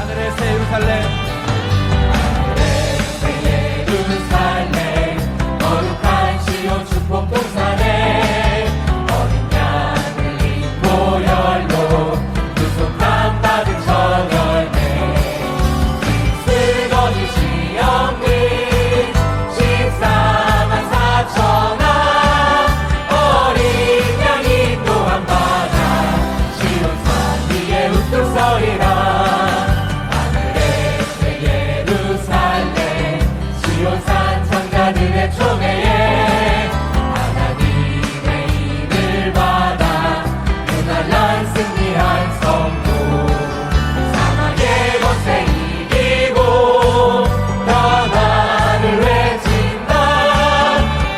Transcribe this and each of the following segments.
하늘의 새 예루살렘, 거룩한 시온 축복 동산에 어린 양을 입고 열로 구속함 받은 첫 열매 쓰거니 시험리 14만 4천아 어린 양이 또한 받아 시온산 위에 우뚝 서리라 하늘의 새 예루살렘 시온산 장자들의 총회에 하나님의 인을 받아 유난한 승리한 성도 사망의 권세 이기고 평안을 외친다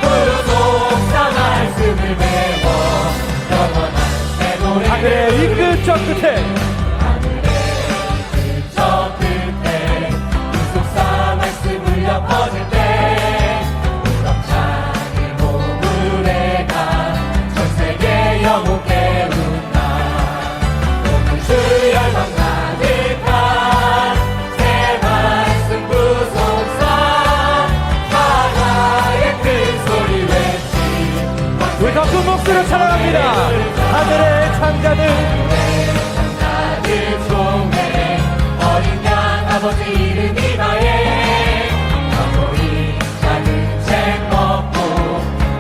구속사 말씀을 배워 영원한 새 노래 하늘의 이 끝저 끝에 저 끝에 구속사 말씀 울려 퍼질 때 우렁찬 몸을 가 전세계 영혼 깨운다 오늘 주 열망 가득한 새 말씀 구속사 하나의 큰 소리 외치 우리 더 큰 목소리로 찬양합니다. 하늘의 창자들 장자들 총회 어린 양 아버지 이름 이마에 영원히 작은 책 먹고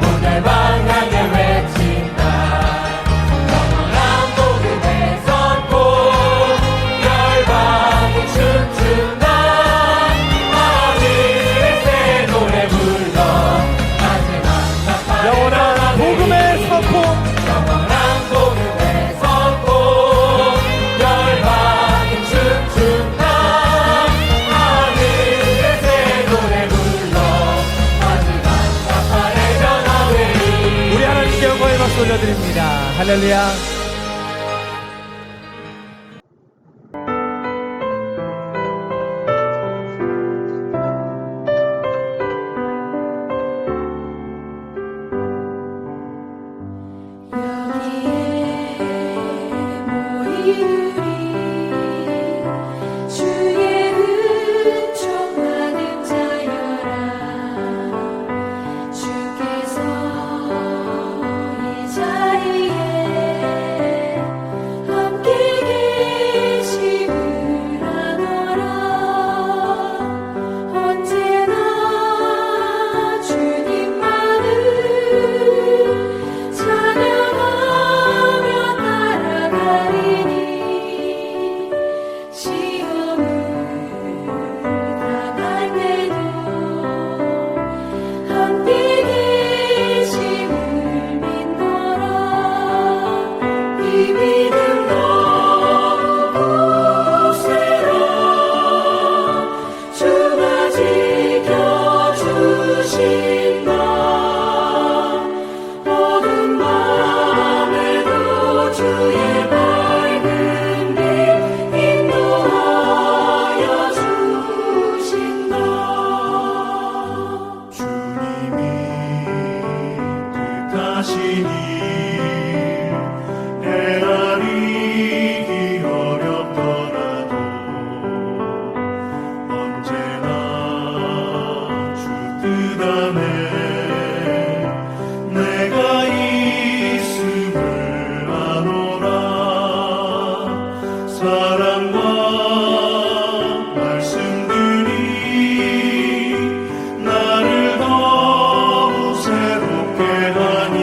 오늘 방향을 외친다 영원한 복음에 선포 열방이 춤춘다 하늘의 새 노래 불러 마지막 나팔을 영원한 복음의 선포, 영원한 복음의 선포 열방이 춤춘다 하늘의 새 노래 불러 마지막 나팔의 전화웨이 우리 하나님께 영광의 박수 올려드립니다. 할렐루야. 여기에 모이리 주의 은총 받은 자여라 주께서 이 자리에 함께 계심을 아노라 언제나 주님만을 찬양하며 따라가리니 시험을 당할 때도 함께 계심을 믿노라 이 믿음 너무 세라 주가 지켜주신다 어두운 밤에도 주의 밝은 빛 인도하여 주신다 주님이 뜻하시니 헤아리기 어렵더라도 언제나 주 뜻 안에 내가 있음을 아노라 사랑과 말씀들이 나를 더욱 새롭게 하니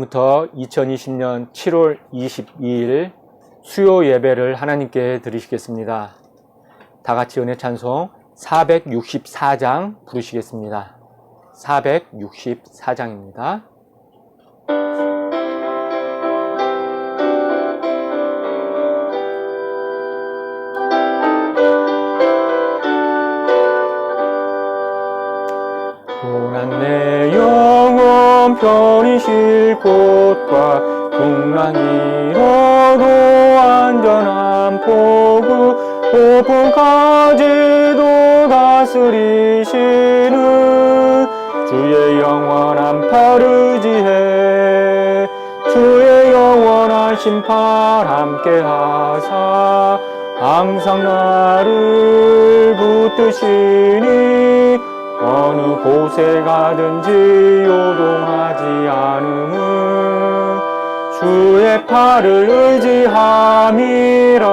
지금부터 2020년 7월 22일 수요 예배를 하나님께 드리시겠습니다. 다 같이 은혜 찬송 464장 부르시겠습니다. 464장입니다. 고난 내 영혼 편히 쉴 곳과 풍랑 이어도 안전한 포구 고픈 가지도 다스리시는 주의 영원한 팔 의지해 주의 영원한 심판 함께 하사 항상 나를 붙드시니 어느 곳에 가든지 요동하지 않음은 주의 팔을 의지함이라.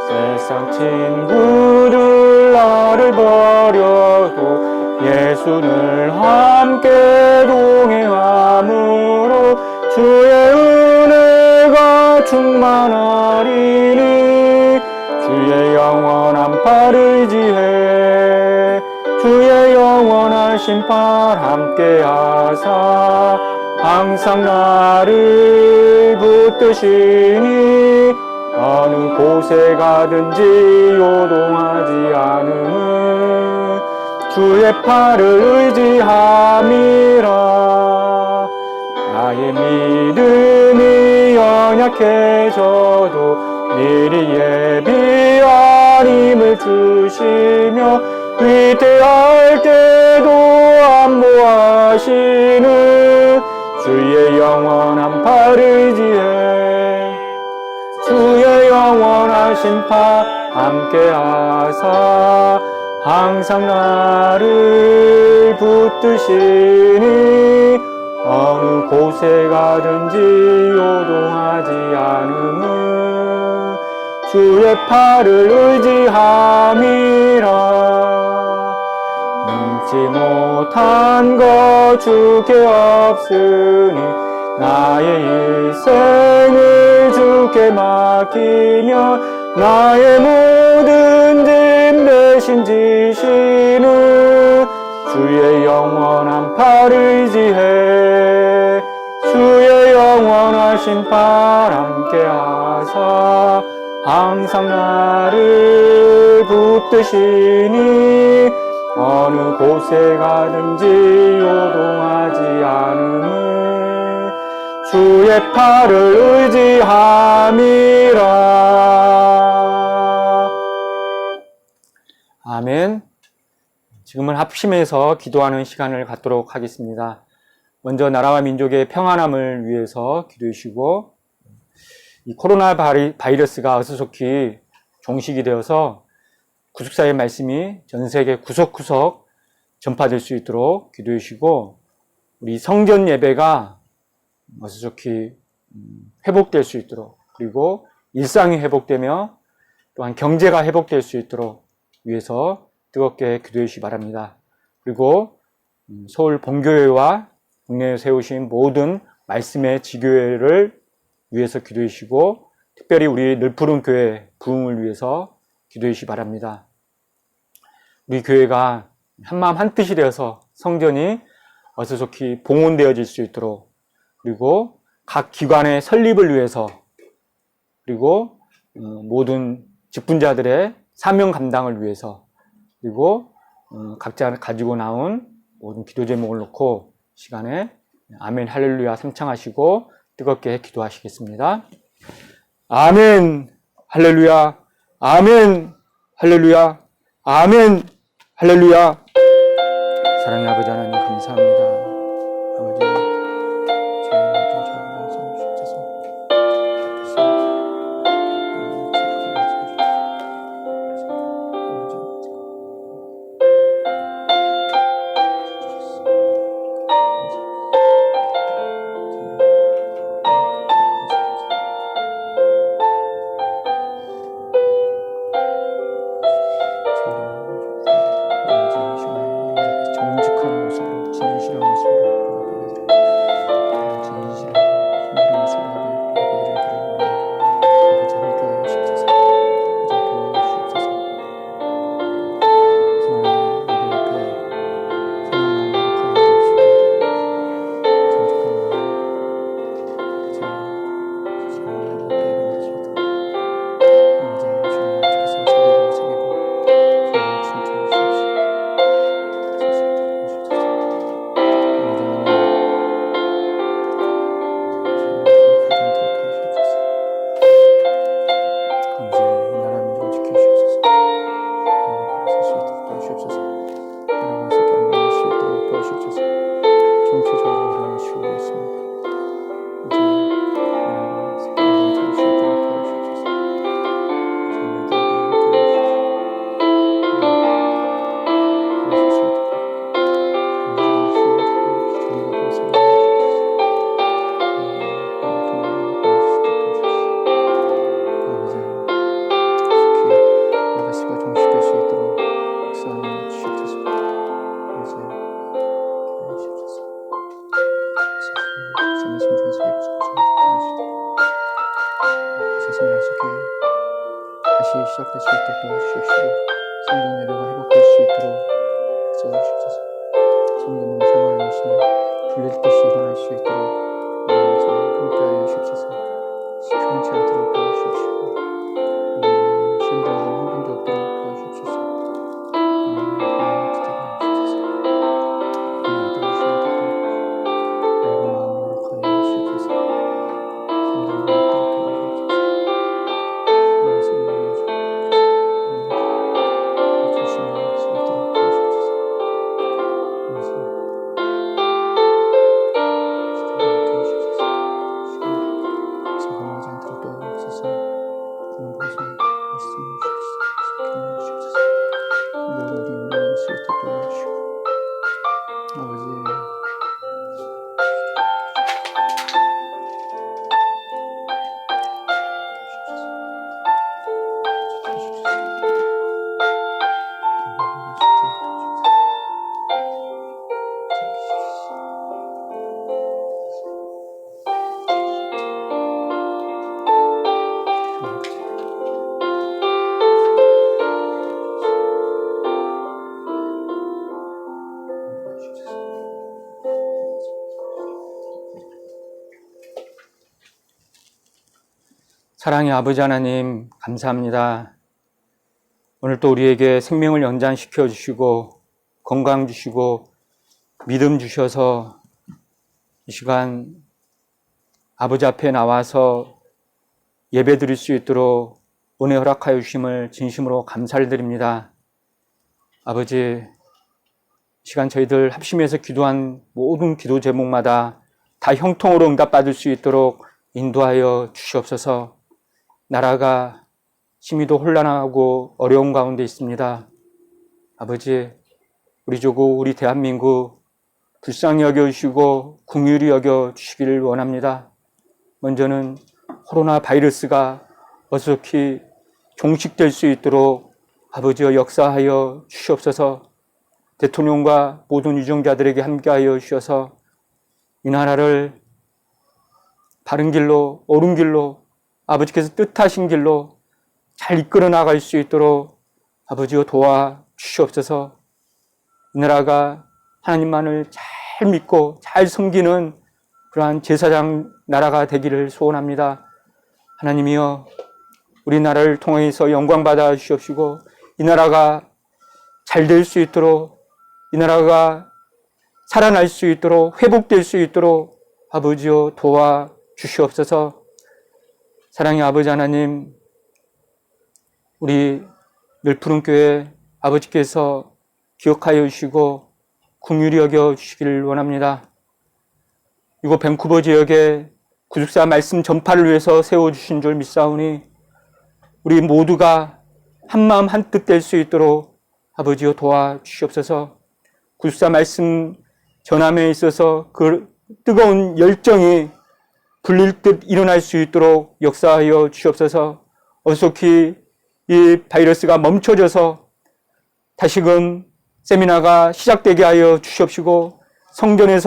세상 친구들 나를 버려도 예수를 함께 동행함으로 주의 은혜가 충만하리니 주의 영원한 팔 의지해 주의 영원한 심판 함께 하사 항상 나를 붙드시니 어느 곳에 가든지 요동하지 않음은 주의 팔을 의지함이라. 나의 믿음이 연약해져도 미리 예비한 힘을 주시며 위태할 때도 안보하시는 주의 영원한 팔 의지해 주의 영원한 심판 함께 하사 항상 나를 붙드시니 어느 곳에 가든지 요동하지 않음은 주의 팔을 의지함이라. 능치 못한 것 주께 없으니 나의 일생을 주께 맡기며 나의 모든 짐 대신 지시는 주의 영원한 팔 의지해 주의 영원한 심판 함께 하사 항상 나를 붙드시니 어느 곳에 가든지 요동하지 않음은 주의 팔을 의지함이라. 아멘. 지금은 합심해서 기도하는 시간을 갖도록 하겠습니다. 먼저 나라와 민족의 평안함을 위해서 기도해 주시고, 이 코로나 바이러스가 어수속히 종식이 되어서 구속사의 말씀이 전 세계 구석구석 전파될 수 있도록 기도해 주시고, 우리 성전 예배가 어수속히 회복될 수 있도록, 그리고 일상이 회복되며 또한 경제가 회복될 수 있도록 위해서 뜨겁게 기도해 주시기 바랍니다. 그리고 서울 본교회와 국내에 세우신 모든 말씀의 지교회를 위해서 기도해 주시고, 특별히 우리 늘푸른 교회 부흥을 위해서 기도해 주시기 바랍니다. 우리 교회가 한마음 한뜻이 되어서 성전이 어수속히 봉헌되어질 수 있도록, 그리고 각 기관의 설립을 위해서, 그리고 모든 직분자들의 사명 감당을 위해서, 그리고 각자 가지고 나온 모든 기도 제목을 놓고 시간에 아멘 할렐루야 삼창하시고 뜨겁게 기도하시겠습니다. 아멘 할렐루야 아멘 할렐루야 아멘 할렐루야. 사랑의 아버지 하나님 감사합니다. 아버지 정직한 모습으로 진실 주시옵시고 성경 예배가 회복될 수 있도록 도와주시옵소서. 성도님 생활을 하시면 불릴 듯이 일어날 수 있도록 아버지 함께하여 주시옵소서. 시편치 않도록 도와주시옵시고 시험 당중 한 번도 없도록 도와주시옵소서. 하나님 기도하옵소서. 하나님 도우시옵소서. 얇은 마음으로 가여 주시옵소서. 성도님 도와주시옵소서. 사랑의 아버지 하나님, 감사합니다. 오늘 또 우리에게 생명을 연장시켜 주시고 건강 주시고 믿음 주셔서 이 시간 아버지 앞에 나와서 예배 드릴 수 있도록 은혜 허락하여 주심을 진심으로 감사를 드립니다. 아버지, 이 시간 저희들 합심해서 기도한 모든 기도 제목마다 다 형통으로 응답받을 수 있도록 인도하여 주시옵소서. 나라가 심히도 혼란하고 어려운 가운데 있습니다. 아버지, 우리 조국, 우리 대한민국 불쌍히 여겨주시고 긍휼히 여겨주시기를 원합니다. 먼저는 코로나 바이러스가 어떻게 종식될 수 있도록 아버지여 역사하여 주시옵소서. 대통령과 모든 유정자들에게 함께하여 주셔서 이 나라를 바른 길로, 옳은 길로, 아버지께서 뜻하신 길로 잘 이끌어 나갈 수 있도록 아버지여 도와주시옵소서. 이 나라가 하나님만을 잘 믿고 잘 섬기는 그러한 제사장 나라가 되기를 소원합니다. 하나님이여, 우리나라를 통해서 영광받아 주시옵시고 이 나라가 잘 될 수 있도록, 이 나라가 살아날 수 있도록, 회복될 수 있도록 아버지여 도와주시옵소서. 사랑의 아버지 하나님, 우리 늘푸른교회 아버지께서 기억하여 주시고 긍휼히 여겨 주시기를 원합니다. 이곳 밴쿠버 지역에 구속사 말씀 전파를 위해서 세워주신 줄 믿사오니 우리 모두가 한마음 한뜻 될 수 있도록 아버지여 도와주시옵소서. 구속사 말씀 전함에 있어서 그 뜨거운 열정이 불릴 듯 일어날 수 있도록 역사하여 주시옵소서. 어속히 이 바이러스가 멈춰져서 다시금 세미나가 시작되게 하여 주시옵시고 성전에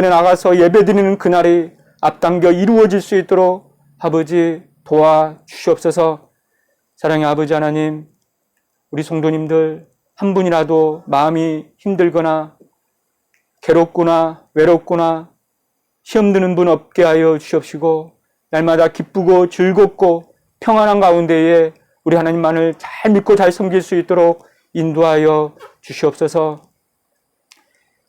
나가서 예배드리는 그날이 앞당겨 이루어질 수 있도록 아버지 도와주시옵소서. 사랑의 아버지 하나님, 우리 성도님들 한 분이라도 마음이 힘들거나 괴롭거나 외롭거나 시험 드는 분 없게 하여 주시옵시고 날마다 기쁘고 즐겁고 평안한 가운데에 우리 하나님만을 잘 믿고 잘 섬길 수 있도록 인도하여 주시옵소서.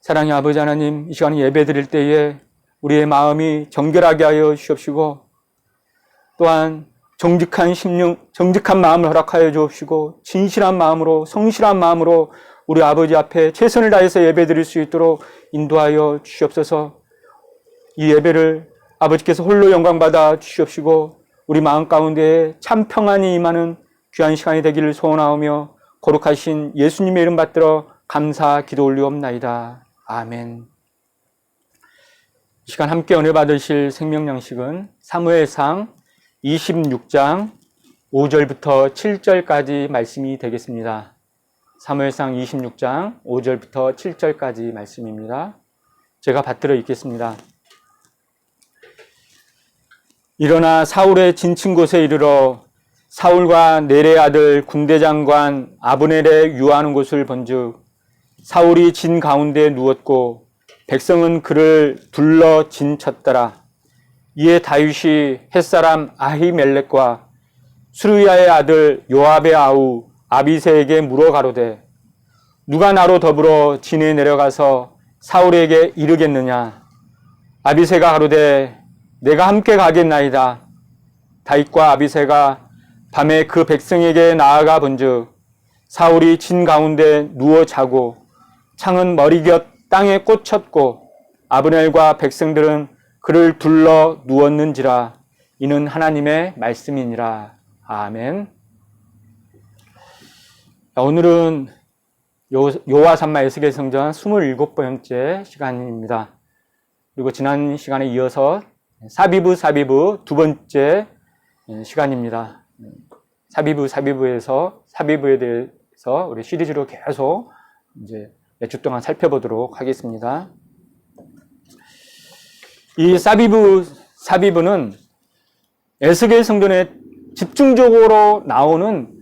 사랑의 아버지 하나님, 이 시간에 예배 드릴 때에 우리의 마음이 정결하게 하여 주시옵시고 또한 정직한 마음을 허락하여 주옵시고 진실한 마음으로, 성실한 마음으로 우리 아버지 앞에 최선을 다해서 예배 드릴 수 있도록 인도하여 주시옵소서. 이 예배를 아버지께서 홀로 영광받아 주시옵시고 우리 마음 가운데에 참 평안이 임하는 귀한 시간이 되기를 소원하오며 거룩하신 예수님의 이름 받들어 감사 기도 올리옵나이다. 아멘. 이 시간 함께 은혜 받으실 생명 양식은 사무엘상 26장 5절부터 7절까지 말씀이 되겠습니다. 사무엘상 26장 5절부터 7절까지 말씀입니다. 제가 받들어 읽겠습니다. 일어나 사울의 진친 곳에 이르러 사울과 넬의 아들 군대장관 아브넬의 유하는 곳을 본즉 사울이 진 가운데 누웠고 백성은 그를 둘러 진쳤더라. 이에 다윗이 햇사람 아히멜렉과 수르야의 아들 요압의 아우 아비새에게 물어 가로되 누가 나로 더불어 진에 내려가서 사울에게 이르겠느냐. 아비새가 가로되 내가 함께 가겠나이다. 다윗과 아비새가 밤에 그 백성에게 나아가 본즉 사울이 진 가운데 누워 자고 창은 머리 곁 땅에 꽂혔고 아브넬과 백성들은 그를 둘러 누웠는지라. 이는 하나님의 말씀이니라. 아멘. 오늘은 여호와 삼마 에스겔 성전 27번째 시간입니다. 그리고 지난 시간에 이어서 사비브 두 번째 시간입니다. 사비브에 대해서 우리 시리즈로 계속 이제 몇 주 동안 살펴보도록 하겠습니다. 이 사비브는 에스겔 성전에 집중적으로 나오는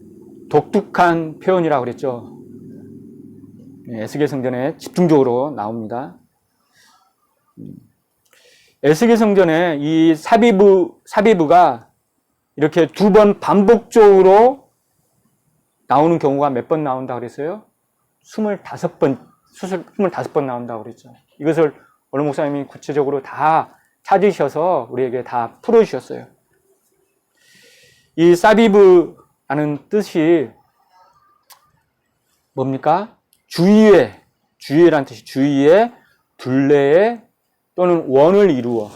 독특한 표현이라고 그랬죠. 에스겔 성전에 집중적으로 나옵니다. 에스겔 성전에 이 사비브가 이렇게 두 번 반복적으로 나오는 경우가 몇 번 나온다고 그랬어요? 25번 나온다고 그랬죠. 이것을 오늘 목사님이 구체적으로 다 찾으셔서 우리에게 다 풀어주셨어요. 이 사비브라는 뜻이 뭡니까? 주위에라는 뜻이 주위에, 둘레에 또는 원을 이루어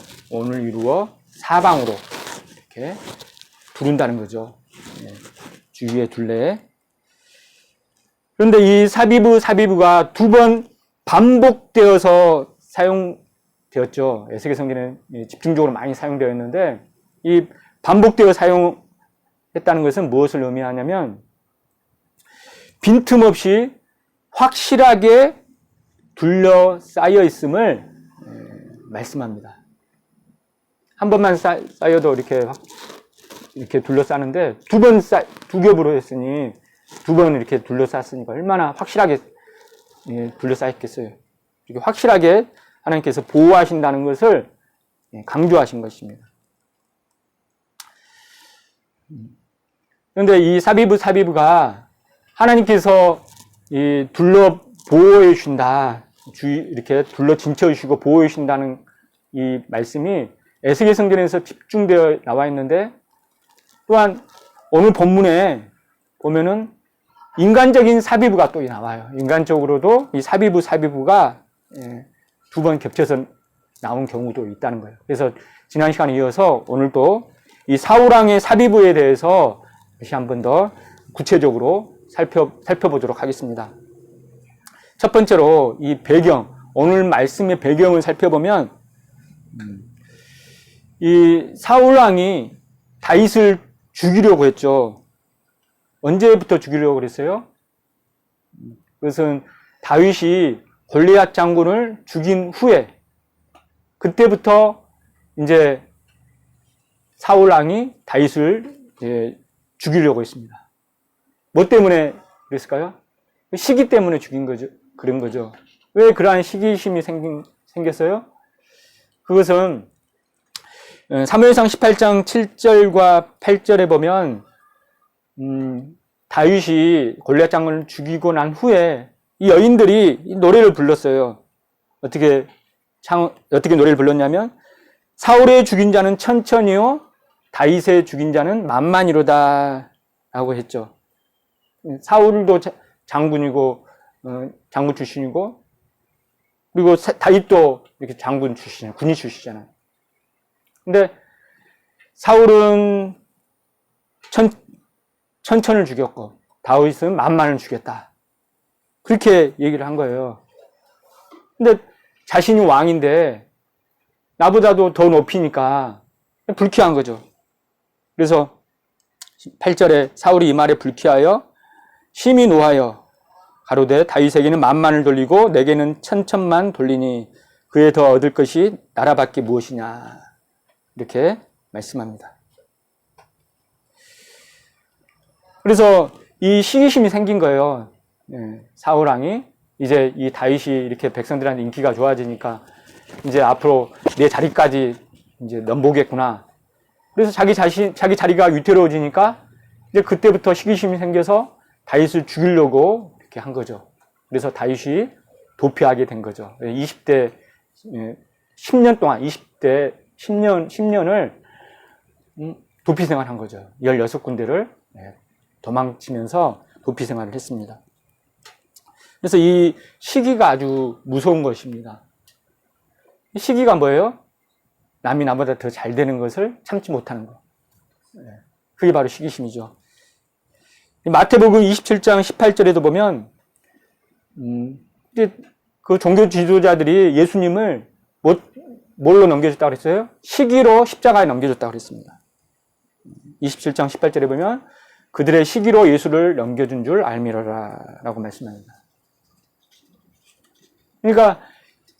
사방으로 이렇게 두른다는 거죠. 주위에, 둘레에. 그런데 이 사비브가 두 번 반복되어서 사용되었죠. 에스겔 성전에 집중적으로 많이 사용되었는데 이 반복되어 사용했다는 것은 무엇을 의미하냐면 빈틈없이 확실하게 둘러싸여 있음을 말씀합니다. 한 번만 쌓여도 이렇게 둘러싸는데 두 겹으로 했으니 두 번 이렇게 둘러쌌으니까 얼마나 확실하게 둘러싸였겠어요. 이렇게 확실하게 하나님께서 보호하신다는 것을 강조하신 것입니다. 그런데 이 사비브가 하나님께서 둘러 보호해 주신다, 이렇게 둘러 진쳐 주시고 보호해 주신다는 이 말씀이 에스겔 성전에서 집중되어 나와 있는데, 또한 오늘 본문에 보면은 인간적인 사비브가 또 나와요. 인간적으로도 이 사비브가 두 번 겹쳐서 나온 경우도 있다는 거예요. 그래서 지난 시간에 이어서 오늘도 이 사울왕의 사비브에 대해서 다시 한 번 더 구체적으로 살펴보도록 하겠습니다. 첫 번째로 이 오늘 말씀의 배경을 살펴보면 이 사울왕이 다윗을 죽이려고 했죠. 언제부터 죽이려고 그랬어요? 그것은 다윗이 골리앗 장군을 죽인 후에, 그때부터 이제 사울왕이 다윗을 죽이려고 했습니다. 뭐 때문에 그랬을까요? 시기 때문에 죽인 거죠. 그런 거죠. 왜 그러한 시기심이 생겼어요? 그것은 사무엘상 18장 7절과 8절에 보면 다윗이 골리앗 장군을 죽이고 난 후에 이 여인들이 이 노래를 불렀어요. 어떻게 노래를 불렀냐면 사울의 죽인 자는 천천히요 다윗의 죽인 자는 만만이로다 라고 했죠. 사울도 장군이고 장군 출신이고, 그리고 다윗도 이렇게 장군 출신, 군인 출신이잖아요. 근데 사울은 천천을 죽였고 다윗은 만만을 죽였다. 그렇게 얘기를 한 거예요. 근데 자신이 왕인데 나보다도 더 높이니까 불쾌한 거죠. 그래서 8절에 사울이 이 말에 불쾌하여 심히 노하여 가로되 다윗에게는 만만을 돌리고 내게는 천천만 돌리니 그에 더 얻을 것이 나라밖에 무엇이냐, 이렇게 말씀합니다. 그래서 이 시기심이 생긴 거예요. 사울 왕이 이제 이 다윗이 이렇게 백성들한테 인기가 좋아지니까 이제 앞으로 내 자리까지 이제 넘보겠구나. 그래서 자기 자리가 위태로워지니까 이제 그때부터 시기심이 생겨서 다윗을 죽이려고 이렇게 한 거죠. 그래서 다윗이 도피하게 된 거죠. 20대 10년 동안 20대 10년을 도피 생활한 거죠. 16군데를 도망치면서 도피 생활을 했습니다. 그래서 이 시기가 아주 무서운 것입니다. 이 시기가 뭐예요? 남이 나보다 더 잘 되는 것을 참지 못하는 것. 그게 바로 시기심이죠. 마태복음 27장 18절에도 보면 그 종교 지도자들이 예수님을 뭘로 넘겨줬다고 그랬어요? 시기로 십자가에 넘겨줬다고 그랬습니다. 27장 18절에 보면 그들의 시기로 예수를 넘겨준 줄 알미러라 라고 말씀합니다. 그러니까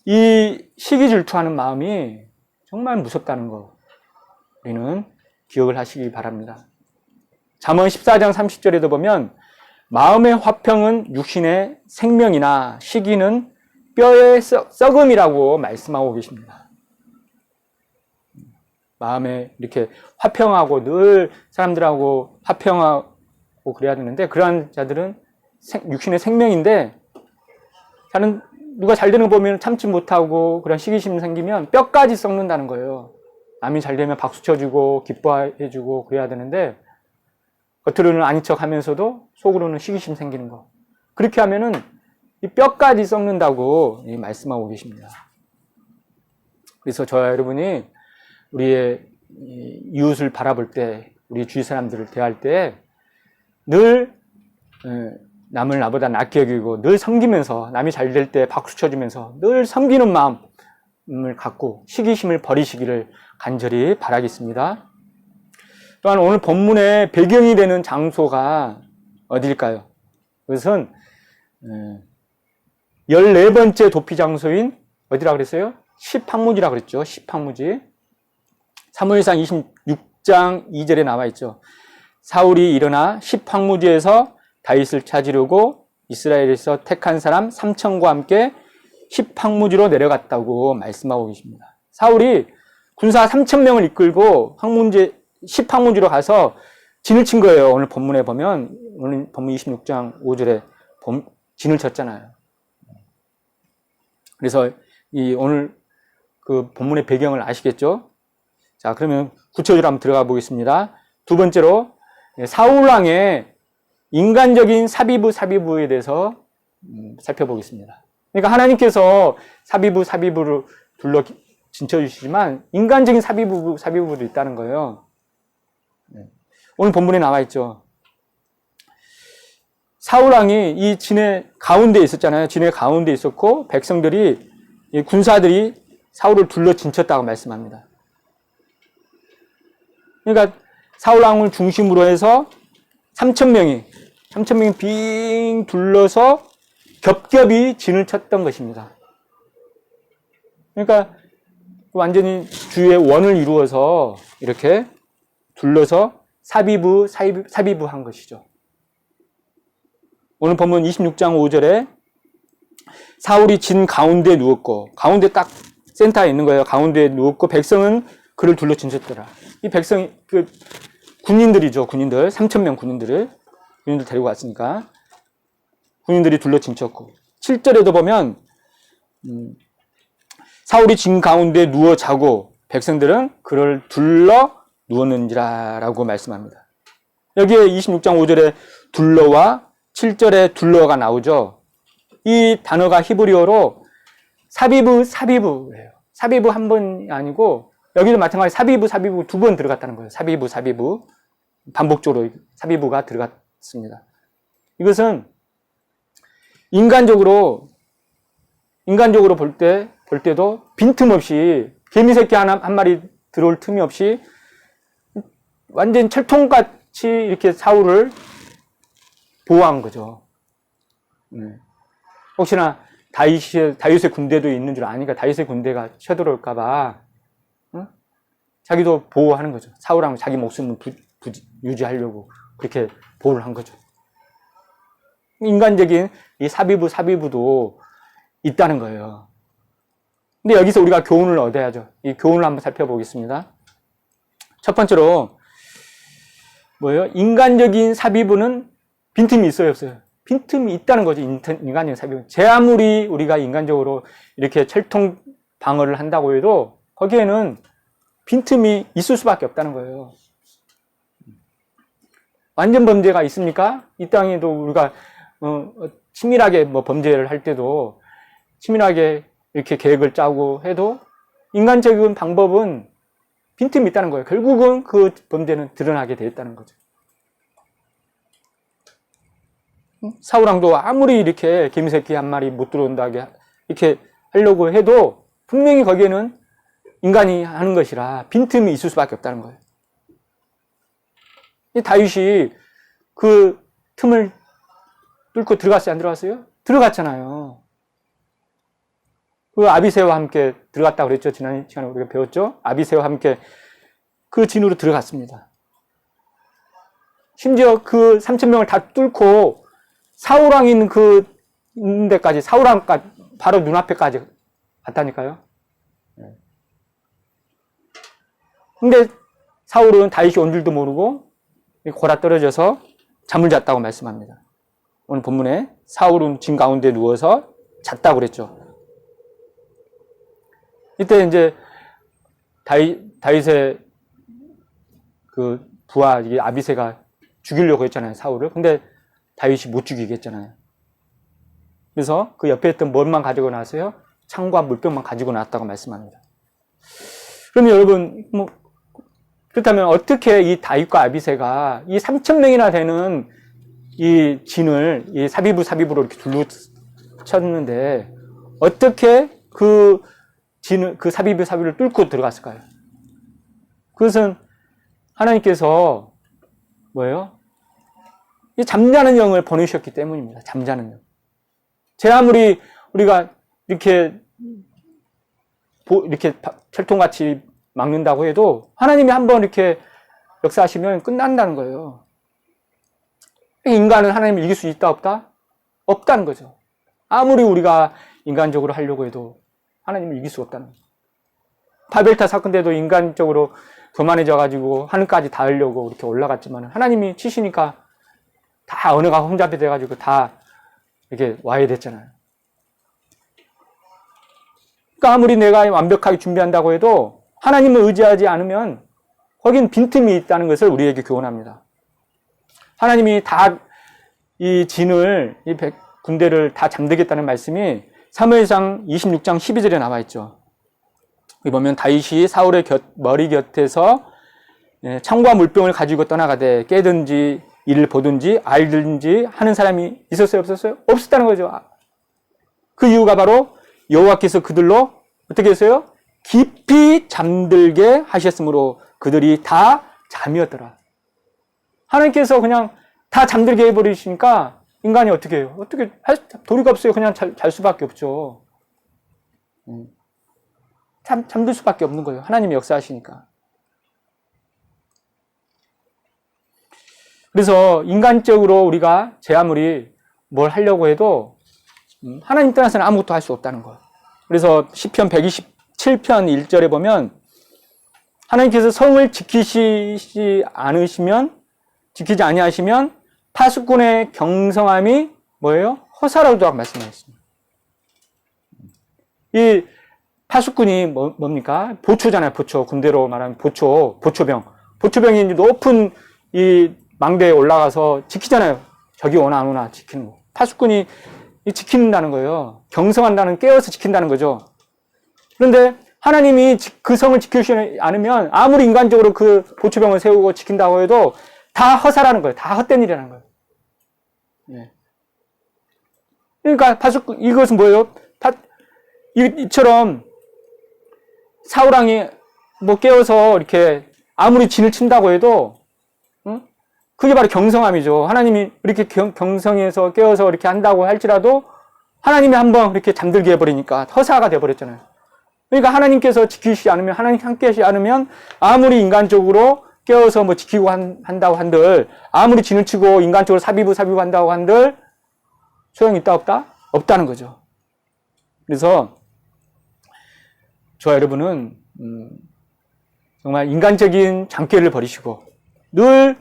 이 시기 질투하는 마음이 정말 무섭다는 거 우리는 기억을 하시기 바랍니다. 잠언 14장 30절에도 보면 마음의 화평은 육신의 생명이나 시기는 뼈의 썩음이라고 말씀하고 계십니다. 마음에 이렇게 화평하고 늘 사람들하고 화평하고 그래야 되는데 그러한 자들은 육신의 생명인데 다른 누가 잘 되는 거 보면 참지 못하고 그런 시기심 생기면 뼈까지 썩는다는 거예요. 남이 잘 되면 박수 쳐주고 기뻐해주고 그래야 되는데 겉으로는 아닌 척 하면서도 속으로는 시기심 생기는 거. 그렇게 하면은 이 뼈까지 썩는다고 말씀하고 계십니다. 그래서 저와 여러분이 우리의 이웃을 바라볼 때, 우리 주위 사람들을 대할 때 늘 남을 나보다 낫게 여기고 늘 섬기면서 남이 잘 될 때 박수 쳐주면서 늘 섬기는 마음을 갖고 시기심을 버리시기를 간절히 바라겠습니다. 또한 오늘 본문의 배경이 되는 장소가 어디일까요? 그것은 14번째 도피 장소인 어디라 그랬어요? 십항무지라 그랬죠. 십항무지. 사무엘상 26장 2절에 나와 있죠. 사울이 일어나 십항무지에서 다윗을 찾으려고 이스라엘에서 택한 사람 3,000과 함께 십항무지로 내려갔다고 말씀하고 계십니다. 사울이 군사 3,000명을 이끌고 십항무지로 가서 진을 친 거예요. 오늘 본문에 보면 오늘 본문 26장 5절에 진을 쳤잖아요. 그래서 오늘 그 본문의 배경을 아시겠죠? 자, 그러면 구체적으로 한번 들어가 보겠습니다. 두 번째로 사울왕의 인간적인 사비부에 대해서 살펴보겠습니다. 그러니까 하나님께서 사비부를 둘러 진쳐주시지만 인간적인 사비부도 있다는 거예요. 오늘 본문에 나와 있죠. 사울왕이 이 진의 가운데 있었잖아요. 진의 가운데 있었고 백성들이 군사들이 사울을 둘러 진쳤다고 말씀합니다. 그러니까 사울왕을 중심으로 해서 3,000명이 빙 둘러서 겹겹이 진을 쳤던 것입니다. 그러니까 완전히 주위에 원을 이루어서 이렇게 둘러서 사비부한 것이죠. 오늘 본문 26장 5절에 사울이 진 가운데 누웠고, 가운데 딱 센터에 있는 거예요. 가운데에 누웠고 백성은 그를 둘러 진쳤더라. 이 백성이 군인들이죠. 군인들 3,000명 군인들 데리고 왔으니까 군인들이 둘러 진쳤고 7절에도 보면 사울이 진 가운데 누워 자고 백성들은 그를 둘러 누웠는지라 라고 말씀합니다. 여기에 26장 5절에 둘러와 7절에 둘러가 나오죠. 이 단어가 히브리어로 사비부예요. 사비부 한 번이 아니고 여기도 마찬가지로 사비부 두 번 들어갔다는 거예요. 사비부 반복적으로 사비부가 들어갔습니다. 이것은 인간적으로 볼 때도 빈틈없이 개미 새끼 한 마리 들어올 틈이 없이 완전 철통같이 이렇게 사울을 보호한 거죠. 혹시나 다윗의 군대도 있는 줄 아니까 다윗의 군대가 쳐들어올까봐 자기도 보호하는 거죠. 사울왕 자기 목숨을 유지하려고 그렇게 보호를 한 거죠. 인간적인 이 사비부도 있다는 거예요. 근데 여기서 우리가 교훈을 얻어야죠. 이 교훈을 한번 살펴보겠습니다. 첫 번째로 뭐예요? 인간적인 사비부는 빈틈이 있어요, 없어요? 빈틈이 있다는 거죠. 인간적인 사비부. 제 아무리 우리가 인간적으로 이렇게 철통 방어를 한다고 해도 거기에는 빈틈이 있을 수밖에 없다는 거예요. 완전 범죄가 있습니까? 이 땅에도 우리가 치밀하게 뭐 범죄를 할 때도 치밀하게 이렇게 계획을 짜고 해도 인간적인 방법은 빈틈이 있다는 거예요. 결국은 그 범죄는 드러나게 되었다는 거죠. 사울왕도 아무리 이렇게 개미새끼 한 마리 못 들어온다게 이렇게 하려고 해도 분명히 거기에는 인간이 하는 것이라 빈틈이 있을 수밖에 없다는 거예요. 이 다윗이 그 틈을 뚫고 들어갔어요? 안 들어갔어요? 들어갔잖아요. 그 아비새와 함께 들어갔다고 그랬죠. 지난 시간에 우리가 배웠죠. 아비새와 함께 그 진으로 들어갔습니다. 심지어 그 3,000명을 다 뚫고 사울왕이 있는 데까지, 사울왕까지 바로 눈앞에까지 갔다니까요. 근데 사울은 다윗이 온 줄도 모르고 골아 떨어져서 잠을 잤다고 말씀합니다. 오늘 본문에 사울은 진 가운데 누워서 잤다고 그랬죠. 이때 이제 다윗의 그 부하 아비새가 죽이려고 했잖아요, 사울을. 근데 다윗이 못 죽이게 했잖아요. 그래서 그 옆에 있던 뭘만 가지고 나왔어요? 창과 물병만 가지고 나왔다고 말씀합니다. 그러면 여러분, 그렇다면 어떻게 이 다윗과 아비새가 이 3,000명이나 되는 이 진을 이 사비부로 이렇게 둘러쳤는데 어떻게 그 진을, 그 사비부를 뚫고 들어갔을까요? 그것은 하나님께서 뭐예요? 이 잠자는 영을 보내셨기 때문입니다. 잠자는 영. 제 아무리 우리가 이렇게 철통같이 막는다고 해도 하나님이 한번 이렇게 역사하시면 끝난다는 거예요. 인간은 하나님을 이길 수 있다 없다? 없다는 거죠. 아무리 우리가 인간적으로 하려고 해도 하나님을 이길 수 없다는 거죠. 바벨탑 사건 때도 인간적으로 교만해져가지고 하늘까지 닿으려고 이렇게 올라갔지만 하나님이 치시니까 다 언어가 혼잡이 돼가지고 다 이렇게 와야 됐잖아요. 그러니까 아무리 내가 완벽하게 준비한다고 해도 하나님을 의지하지 않으면 거긴 빈틈이 있다는 것을 우리에게 교훈합니다. 하나님이 다 이 진을, 이 군대를 다 잠들겠다는 말씀이 사무엘상 26장 12절에 나와 있죠. 여기 보면 다윗이 사울의 머리 곁에서 창과 물병을 가지고 떠나가되 깨든지 이를 보든지 알든지 하는 사람이 있었어요? 없었어요? 없었다는 거죠. 그 이유가 바로 여호와께서 그들로 어떻게 했어요? 깊이 잠들게 하셨으므로 그들이 다 잠이었더라. 하나님께서 그냥 다 잠들게 해버리시니까 인간이 어떻게 해요? 어떻게 할 도리가 없어요. 그냥 잘 수밖에 없죠. 잠들 수밖에 없는 거예요. 하나님이 역사하시니까. 그래서 인간적으로 우리가 제 아무리 뭘 하려고 해도 하나님 떠나서는 아무것도 할 수 없다는 거예요. 그래서 시편 127편 1절에 보면 하나님께서 성을 지키지 아니하시면 파수꾼의 경성함이 뭐예요? 허사라고 말씀하셨습니다. 이 파수꾼이 뭡니까? 보초잖아요, 보초. 군대로 말하면 보초병. 보초병이 높은 이 망대에 올라가서 지키잖아요. 적이 오나 안 오나 지키는 거. 파수꾼이 지킨다는 거예요. 경성한다는, 깨어서 지킨다는 거죠. 그런데 하나님이 그 성을 지키시지 않으면 아무리 인간적으로 그 보초병을 세우고 지킨다고 해도 다 허사라는 거예요. 다 헛된 일이라는 거예요. 예. 그러니까 파수꾼, 이것은 뭐예요? 이처럼 사울왕이 깨어서 이렇게 아무리 진을 친다고 해도 그게 바로 경성함이죠. 하나님이 이렇게 경성해서 깨어서 이렇게 한다고 할지라도 하나님이 한번 이렇게 잠들게 해버리니까 허사가 돼버렸잖아요. 그러니까 하나님께서 지키시지 않으면, 하나님 함께 하시지 않으면 아무리 인간적으로 깨워서 뭐 지키고 한다고 한들, 아무리 진을 치고 인간적으로 사비부 한다고 한들, 소용이 있다, 없다? 없다는 거죠. 그래서, 저와 여러분은, 정말 인간적인 장깨를 버리시고, 늘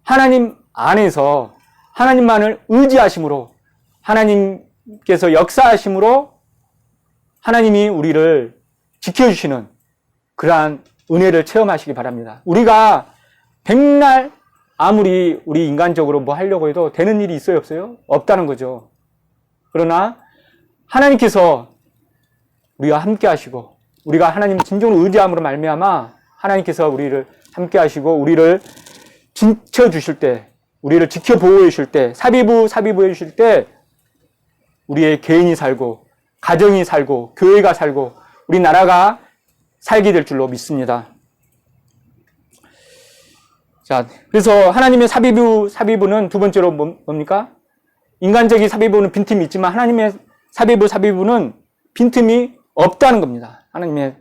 하나님 안에서 하나님만을 의지하심으로, 하나님께서 역사하심으로 하나님이 우리를 지켜주시는 그러한 은혜를 체험하시기 바랍니다. 우리가 백날 아무리 우리 인간적으로 뭐 하려고 해도 되는 일이 있어요, 없어요? 없다는 거죠. 그러나 하나님께서 우리와 함께 하시고, 우리가 하나님 진정으로 의지함으로 말미암아 하나님께서 우리를 함께 하시고, 우리를 지켜주실 때, 우리를 지켜 보호해 주실 때, 사비부 해 주실 때, 우리의 개인이 살고, 가정이 살고, 교회가 살고, 우리 나라가 살게 될 줄로 믿습니다. 자, 그래서 하나님의 사비부는 두 번째로 뭡니까? 인간적인 사비부는 빈틈이 있지만 하나님의 사비부는 빈틈이 없다는 겁니다. 하나님의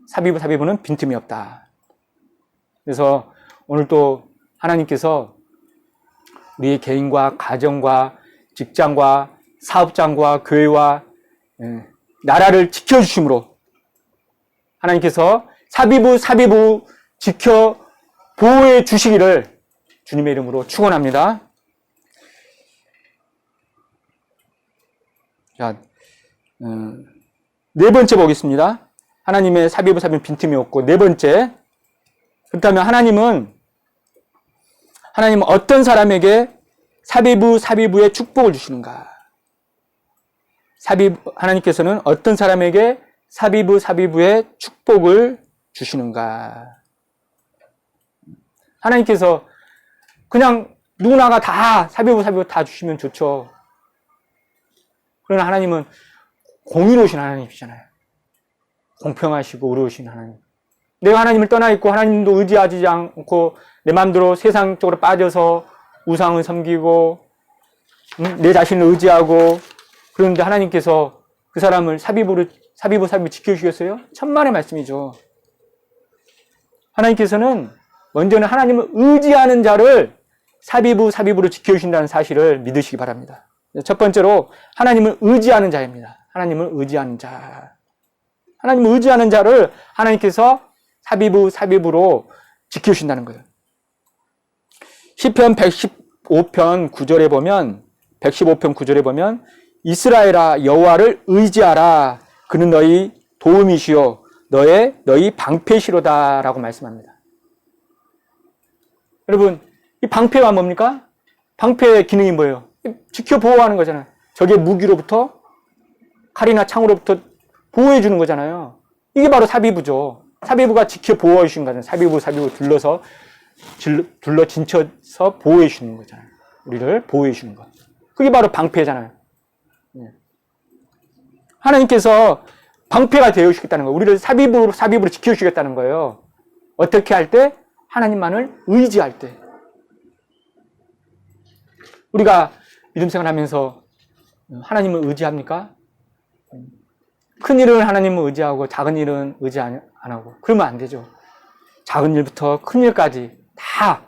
사비부는 빈틈이 없다. 그래서 오늘 또 하나님께서 우리의 개인과 가정과 직장과 사업장과 교회와 나라를 지켜주심으로 하나님께서 사비부 지켜 보호해 주시기를 주님의 이름으로 축원합니다. 자, 네 번째 보겠습니다. 하나님의 사비부 빈틈이 없고, 네 번째. 그렇다면 하나님은 어떤 사람에게 사비부의 축복을 주시는가? 하나님께서는 어떤 사람에게 사비부의 축복을 주시는가? 하나님께서 그냥 누구나가 다 사비부 다 주시면 좋죠. 그러나 하나님은 공의로우신 하나님이시잖아요. 공평하시고 의로우신 하나님. 내가 하나님을 떠나 있고 하나님도 의지하지 않고 내 마음대로 세상 쪽으로 빠져서 우상을 섬기고 내 자신을 의지하고, 그런데 하나님께서 그 사람을 사비부 지켜주시겠어요? 천만의 말씀이죠. 하나님께서는 먼저는 하나님을 의지하는 자를 사비부로 지켜주신다는 사실을 믿으시기 바랍니다. 첫 번째로 하나님을 의지하는 자입니다. 하나님을 의지하는 자. 하나님을 의지하는 자를 하나님께서 사비부로 지켜주신다는 거예요. 시편 115편 9절에 보면 이스라엘아 여호와를 의지하라. 그는 너희 도움이시요 너희 방패시로다라고 말씀합니다. 여러분, 이 방패가 뭡니까? 방패의 기능이 뭐예요? 지켜 보호하는 거잖아요. 적의 무기로부터, 칼이나 창으로부터 보호해 주는 거잖아요. 이게 바로 사비부죠. 사비부가 지켜 보호해 주신 거잖아요. 사비부 둘러 진쳐서 보호해 주시는 거잖아요. 우리를 보호해 주는 것. 그게 바로 방패잖아요. 하나님께서 방패가 되어 주시겠다는 거예요. 우리를 사비부로 지켜 주시겠다는 거예요. 어떻게 할 때? 하나님만을 의지할 때. 우리가 믿음 생활하면서 하나님을 의지합니까? 큰 일은 하나님을 의지하고 작은 일은 의지 안 하고 그러면 안 되죠. 작은 일부터 큰 일까지 다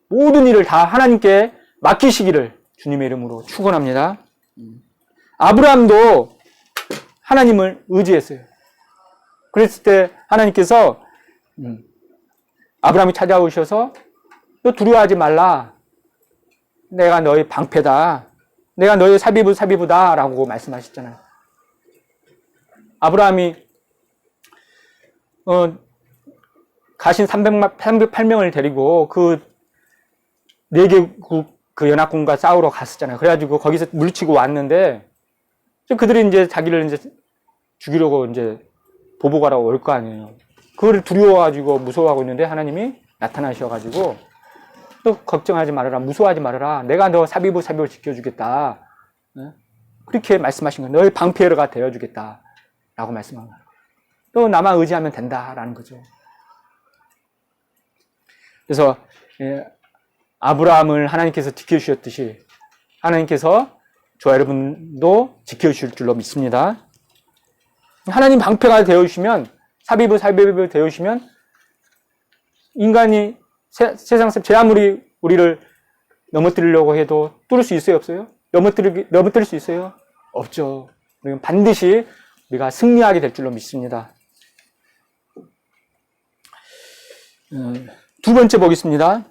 모든 일을 다 하나님께 맡기시기를 주님의 이름으로 축원합니다. 아브라함도 하나님을 의지했어요. 그랬을 때 하나님께서 아브라함이 찾아오셔서 너 두려워하지 말라. 내가 너의 방패다. 내가 너의 사비부다 라고 말씀하셨잖아요. 아브라함이 가신 308명을 데리고 그 4개국 그 연합군과 싸우러 갔었잖아요. 그래가지고 거기서 물리치고 왔는데 그들이 이제 자기를 이제 죽이려고 이제 보복하러 올 거 아니에요. 그걸 두려워가지고 무서워하고 있는데 하나님이 나타나셔가지고 또 걱정하지 말아라, 무서워하지 말아라. 내가 너 사비부 지켜주겠다. 그렇게 말씀하신 거예요. 너의 방패가 되어주겠다. 라고 말씀한 거예요. 또 나만 의지하면 된다라는 거죠. 그래서 아브라함을 하나님께서 지켜주셨듯이 하나님께서 저와 여러분도 지켜주실 줄로 믿습니다. 하나님 방패가 되어주시면 사비부 되어주시면 인간이 세상에서 제 아무리 우리를 넘어뜨리려고 해도 뚫을 수 있어요, 없어요? 넘어뜨릴 수 있어요? 없죠. 우리는 반드시 우리가 승리하게 될 줄로 믿습니다. 두 번째 보겠습니다.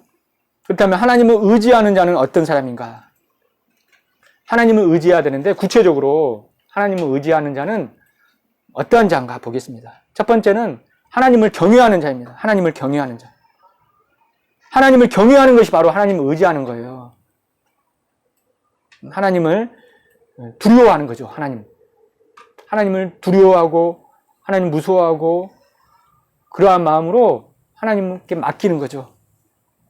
그렇다면 하나님을 의지하는 자는 어떤 사람인가? 하나님을 의지해야 되는데 구체적으로 하나님을 의지하는 자는 어떠한 자인가 보겠습니다. 첫 번째는 하나님을 경외하는 자입니다. 하나님을 경외하는 자. 하나님을 경외하는 것이 바로 하나님을 의지하는 거예요. 하나님을 두려워하는 거죠. 하나님을 두려워하고 하나님 무서워하고 그러한 마음으로 하나님께 맡기는 거죠.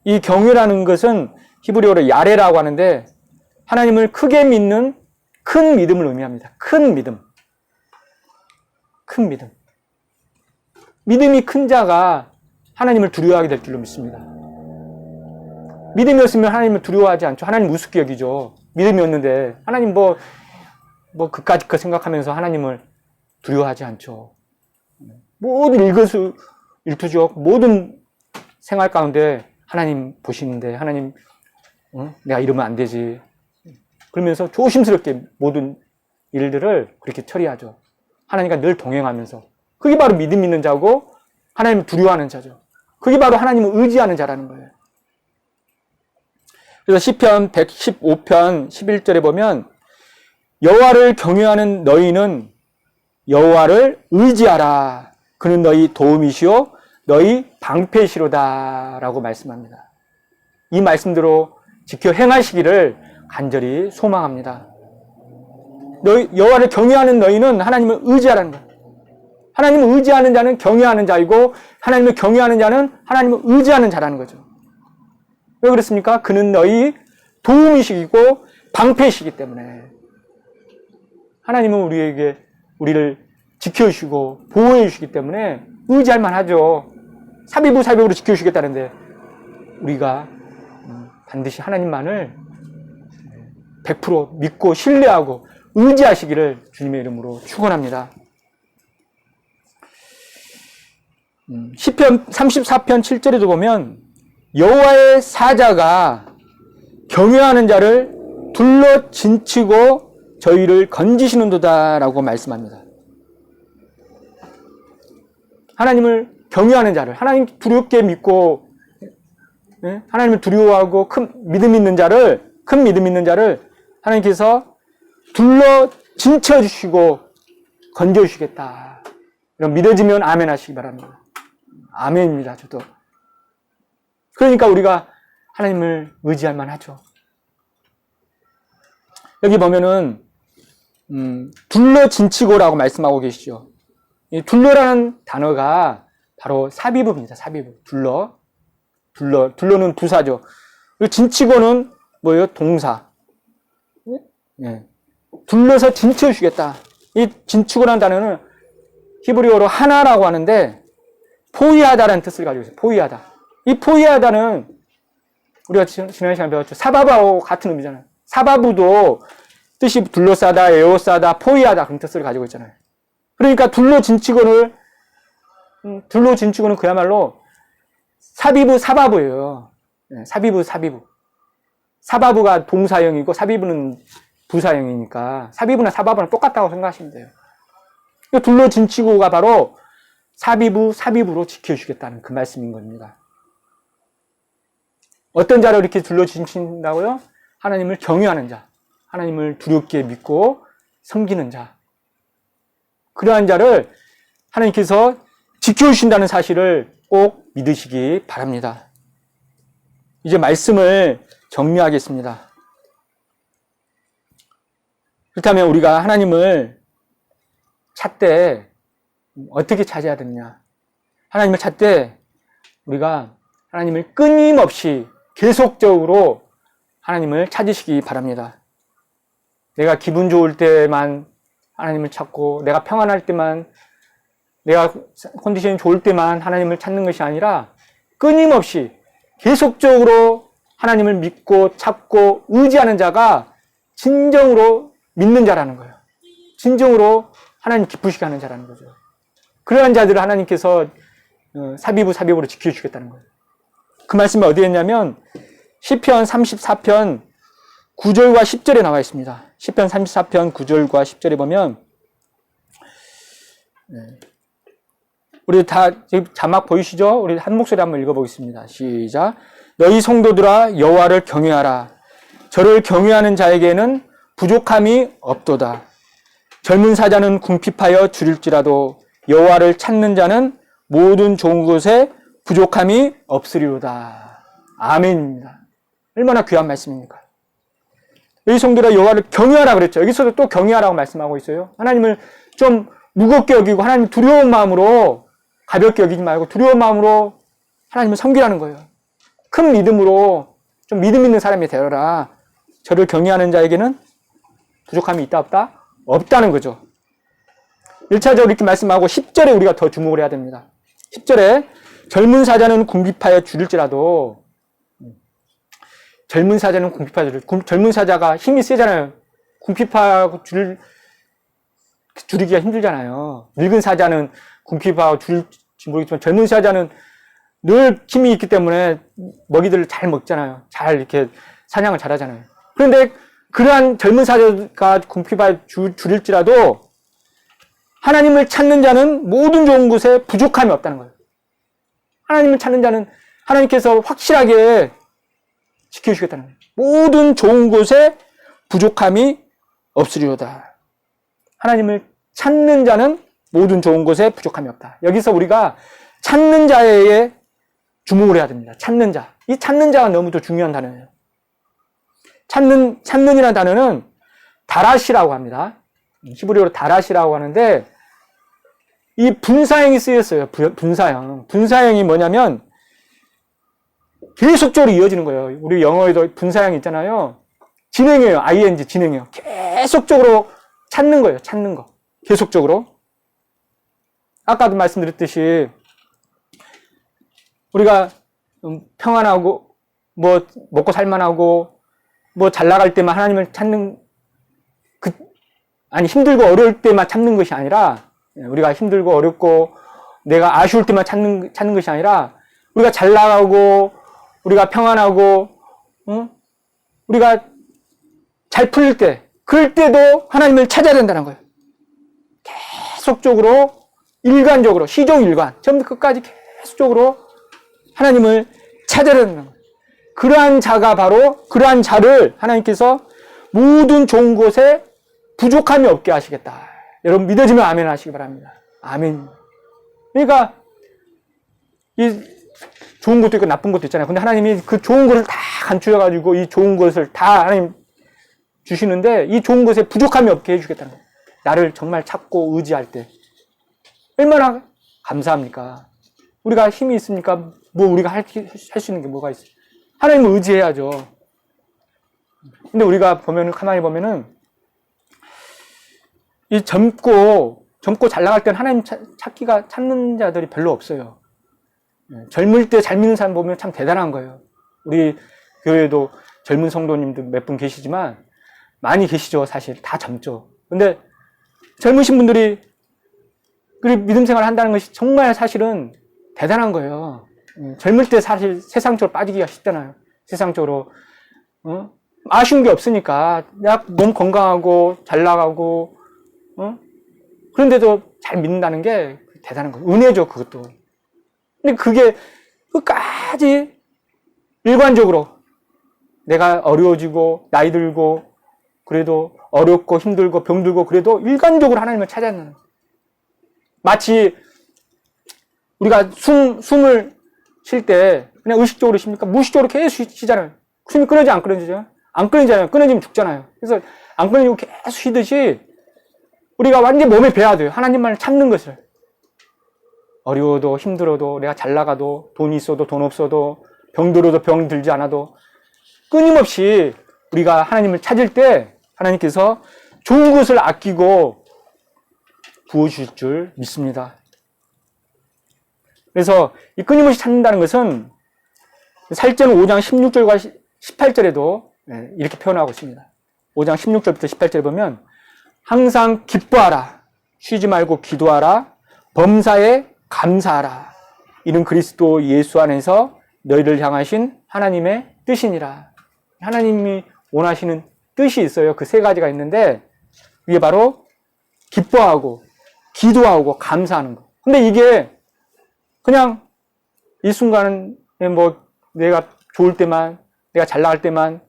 이 경외라는 것은 히브리어로 야레라고 하는데 하나님을 크게 믿는 큰 믿음을 의미합니다. 큰 믿음. 큰 믿음. 믿음이 큰 자가 하나님을 두려워하게 될 줄로 믿습니다. 믿음이 없으면 하나님을 두려워하지 않죠. 하나님 우습게 여기죠. 믿음이 없는데 하나님 그까짓 거 생각하면서 하나님을 두려워하지 않죠. 모든 일거수일투족 모든 생활 가운데 하나님 보시는데 하나님 내가 이러면 안 되지. 그러면서 조심스럽게 모든 일들을 그렇게 처리하죠. 하나님과 늘 동행하면서. 그게 바로 믿음 있는 자고 하나님을 두려워하는 자죠. 그게 바로 하나님을 의지하는 자라는 거예요. 그래서 시편 115편 11절에 보면 여호와를 경외하는 너희는 여호와를 의지하라. 그는 너희 도움이시오 너희 방패시로다 라고 말씀합니다. 이 말씀대로 지켜 행하시기를 간절히 소망합니다. 여호와를 경외하는 너희는 하나님을 의지하라는 거예요. 하나님을 의지하는 자는 경외하는 자이고 하나님을 경외하는 자는 하나님을 의지하는 자라는 거죠. 왜 그렇습니까? 그는 너희 도움이시고 방패이시기 때문에 하나님은 우리를 지켜주시고 보호해 주시기 때문에 의지할 만하죠. 사비부로 지켜주시겠다는데 우리가 반드시 하나님만을 100% 믿고 신뢰하고 의지하시기를 주님의 이름으로 축원합니다. 시편 34편 7절에도 보면 여호와의 사자가 경외하는 자를 둘러 진치고 저희를 건지시는도다라고 말씀합니다. 하나님을 경외하는 자를 하나님 두렵게 믿고 하나님을 두려워하고 큰 믿음 있는 자를 하나님께서 둘러 진쳐 주시고 건져 주시겠다. 이런 믿어지면 아멘 하시기 바랍니다. 아멘입니다. 저도. 그러니까 우리가 하나님을 의지할 만하죠. 여기 보면은 둘러 진치고라고 말씀하고 계시죠. 이 둘러라는 단어가 바로 사비부입니다. 사비부. 둘러는 부사죠. 그리고 진치고는 뭐예요? 동사. 네. 둘러서 진쳐주시겠다. 이 진치고라는 단어는 히브리어로 하나라고 하는데 포위하다라는 뜻을 가지고 있어요. 포위하다. 이 포위하다는 우리가 지난 시간에 배웠죠. 사바바하고 같은 의미잖아요. 사바부도 뜻이 둘러싸다, 에워싸다, 포위하다 그런 뜻을 가지고 있잖아요. 그러니까 둘러 진치고는 그야말로 사비부, 사바부예요. 네, 사비부. 사바부가 동사형이고 사비부는 부사형이니까 사비부나 사바부는 똑같다고 생각하시면 돼요. 둘러 진치고가 바로 사비부로 지켜주시겠다는 그 말씀인 겁니다. 어떤 자를 이렇게 둘러 진친다고요? 하나님을 경외하는 자, 하나님을 두렵게 믿고 섬기는 자. 그러한 자를 하나님께서 지켜주신다는 사실을 꼭 믿으시기 바랍니다. 이제 말씀을 정리하겠습니다. 그렇다면 우리가 하나님을 찾되 어떻게 찾아야 되느냐? 하나님을 찾되 우리가 하나님을 끊임없이 계속적으로 하나님을 찾으시기 바랍니다. 내가 기분 좋을 때만 하나님을 찾고 내가 평안할 때만 내가 컨디션이 좋을 때만 하나님을 찾는 것이 아니라 끊임없이 계속적으로 하나님을 믿고 찾고 의지하는 자가 진정으로 믿는 자라는 거예요. 진정으로 하나님 기쁘시게 하는 자라는 거죠. 그러한 자들을 하나님께서 사비부로 지켜주시겠다는 거예요. 그 말씀이 어디에 있냐면 시편 34편 9절과 10절에 나와 있습니다. 시편 34편 9절과 10절에 보면 우리 다 지금 자막 보이시죠? 우리 한 목소리 한번 읽어보겠습니다. 시작. 너희 성도들아 여호와를 경외하라. 저를 경외하는 자에게는 부족함이 없도다. 젊은 사자는 궁핍하여 줄일지라도 여호와를 찾는 자는 모든 좋은 것에 부족함이 없으리로다. 아멘입니다. 얼마나 귀한 말씀입니까? 너희 성도들아 여호와를 경외하라 그랬죠. 여기서도 또 경외하라고 말씀하고 있어요. 하나님을 좀 무겁게 여기고 하나님 두려운 마음으로 가볍게 여기지 말고 두려운 마음으로 하나님을 섬기라는 거예요. 큰 믿음으로 좀 믿음 있는 사람이 되어라. 저를 경외하는 자에게는 부족함이 있다 없다? 없다는 거죠. 1차적으로 이렇게 말씀하고 10절에 우리가 더 주목을 해야 됩니다. 10절에 젊은 사자는 궁핍하여 줄일지라도 젊은 사자는 궁핍하여 젊은 사자가 힘이 세잖아요. 궁핍하고 줄이기가 힘들잖아요. 늙은 사자는 궁핍하고 줄일지 모르겠지만 젊은 사자는 늘 힘이 있기 때문에 먹이들을 잘 먹잖아요. 잘 이렇게 사냥을 잘 하잖아요. 그런데 그러한 젊은 사자가 궁핍하여 줄일지라도 하나님을 찾는 자는 모든 좋은 곳에 부족함이 없다는 거예요. 하나님을 찾는 자는 하나님께서 확실하게 지켜주시겠다는 거예요. 모든 좋은 곳에 부족함이 없으리로다. 하나님을 찾는 자는 모든 좋은 곳에 부족함이 없다. 여기서 우리가 찾는 자에게 주목을 해야 됩니다. 찾는 자. 이 찾는 자가 너무도 중요한 단어예요. 찾는이라는 단어는 다라시라고 합니다. 히브리어로 다라시라고 하는데 이 분사형이 쓰였어요. 분사형. 분사형이 뭐냐면 계속적으로 이어지는 거예요. 우리 영어에도 분사형 있잖아요. 진행이에요. ing 진행이에요. 계속적으로 찾는 거예요. 찾는 거. 계속적으로. 아까도 말씀드렸듯이 우리가 평안하고 뭐 먹고 살만하고 뭐 잘 나갈 때만 하나님을 찾는 힘들고 어려울 때만 찾는 것이 아니라 우리가 힘들고 어렵고 내가 아쉬울 때만 찾는 것이 아니라 우리가 잘 나가고 우리가 평안하고 우리가 잘 풀릴 때 그럴 때도 하나님을 찾아야 된다는 거예요. 계속적으로 일관적으로 시종일관 처음부터 끝까지 계속적으로 하나님을 찾아야 된다는 거예요. 그러한 자가 바로 그러한 자를 하나님께서 모든 좋은 곳에 부족함이 없게 하시겠다. 여러분 믿어지면 아멘 하시기 바랍니다. 아멘. 그러니까 이 좋은 것도 있고 나쁜 것도 있잖아요. 근데 하나님이 그 좋은 것을 다 감추셔가지고 이 좋은 것을 다 하나님 주시는데 이 좋은 것에 부족함이 없게 해주겠다는 거예요. 나를 정말 찾고 의지할 때 얼마나 감사합니까? 우리가 힘이 있습니까? 뭐 우리가 할 수 있는 게 뭐가 있어요? 하나님을 의지해야죠. 근데 우리가 보면은 가만히 보면은 이 젊고 잘 나갈 때는 하나님 찾는 자들이 별로 없어요. 젊을 때 잘 믿는 사람 보면 참 대단한 거예요. 우리 교회에도 젊은 성도님들 몇 분 계시지만 많이 계시죠. 사실 다 젊죠. 근데 젊으신 분들이 믿음 생활을 한다는 것이 정말 사실은 대단한 거예요. 젊을 때 사실 세상적으로 빠지기가 쉽잖아요. 세상적으로 아쉬운 게 없으니까 몸 건강하고 잘 나가고 그런데도 잘 믿는다는 게 대단한 거예요. 은혜죠, 그것도. 근데 그게 끝까지 일관적으로 내가 어려워지고 나이 들고 그래도 어렵고 힘들고 병들고 그래도 일관적으로 하나님을 찾아야 하는 거예요. 마치 우리가 숨을 쉴 때 그냥 의식적으로 쉽니까? 무의식적으로 계속 쉬잖아요. 숨이 끊어지지 안 끊어지죠? 안 끊어지잖아요. 끊어지면 죽잖아요. 그래서 안 끊어지고 계속 쉬듯이 우리가 완전히 몸에 배야 돼요. 하나님만을 찾는 것을. 어려워도 힘들어도 내가 잘 나가도 돈 있어도 돈 없어도 병들어도 병 들지 않아도 끊임없이 우리가 하나님을 찾을 때 하나님께서 좋은 것을 아끼고 부어주실 줄 믿습니다. 그래서 이 끊임없이 찾는다는 것은 살전 5장 16절과 18절에도 이렇게 표현하고 있습니다. 5장 16절부터 18절 보면 항상 기뻐하라, 쉬지 말고 기도하라, 범사에 감사하라. 이는 그리스도 예수 안에서 너희를 향하신 하나님의 뜻이니라. 하나님이 원하시는 뜻이 있어요. 그 세 가지가 있는데 이게 바로 기뻐하고 기도하고 감사하는 거. 근데 이게 그냥 이 순간은 뭐 내가 좋을 때만, 내가 잘 나갈 때만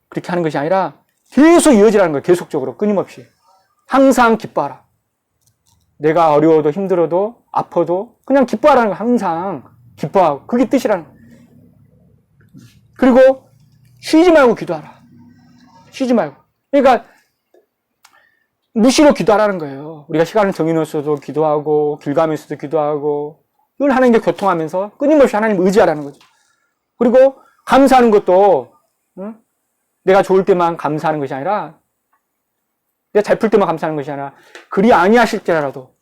그렇게 하는 것이 아니라 계속 이어지라는 거예요. 계속적으로 끊임없이. 항상 기뻐하라. 내가 어려워도 힘들어도 아파도 그냥 기뻐하라는 거. 항상 기뻐하고. 그게 뜻이라는 거예요. 그리고 쉬지 말고 기도하라. 쉬지 말고. 그러니까 무시로 기도하라는 거예요. 우리가 시간을 정해놓았어도 기도하고 길 가면서도 기도하고 늘 하나님께 교통하면서 끊임없이 하나님 의지하라는 거죠. 그리고 감사하는 것도 내가 좋을 때만 감사하는 것이 아니라 내가 잘 풀 때만 감사하는 것이 아니라 그리 아니하실지라도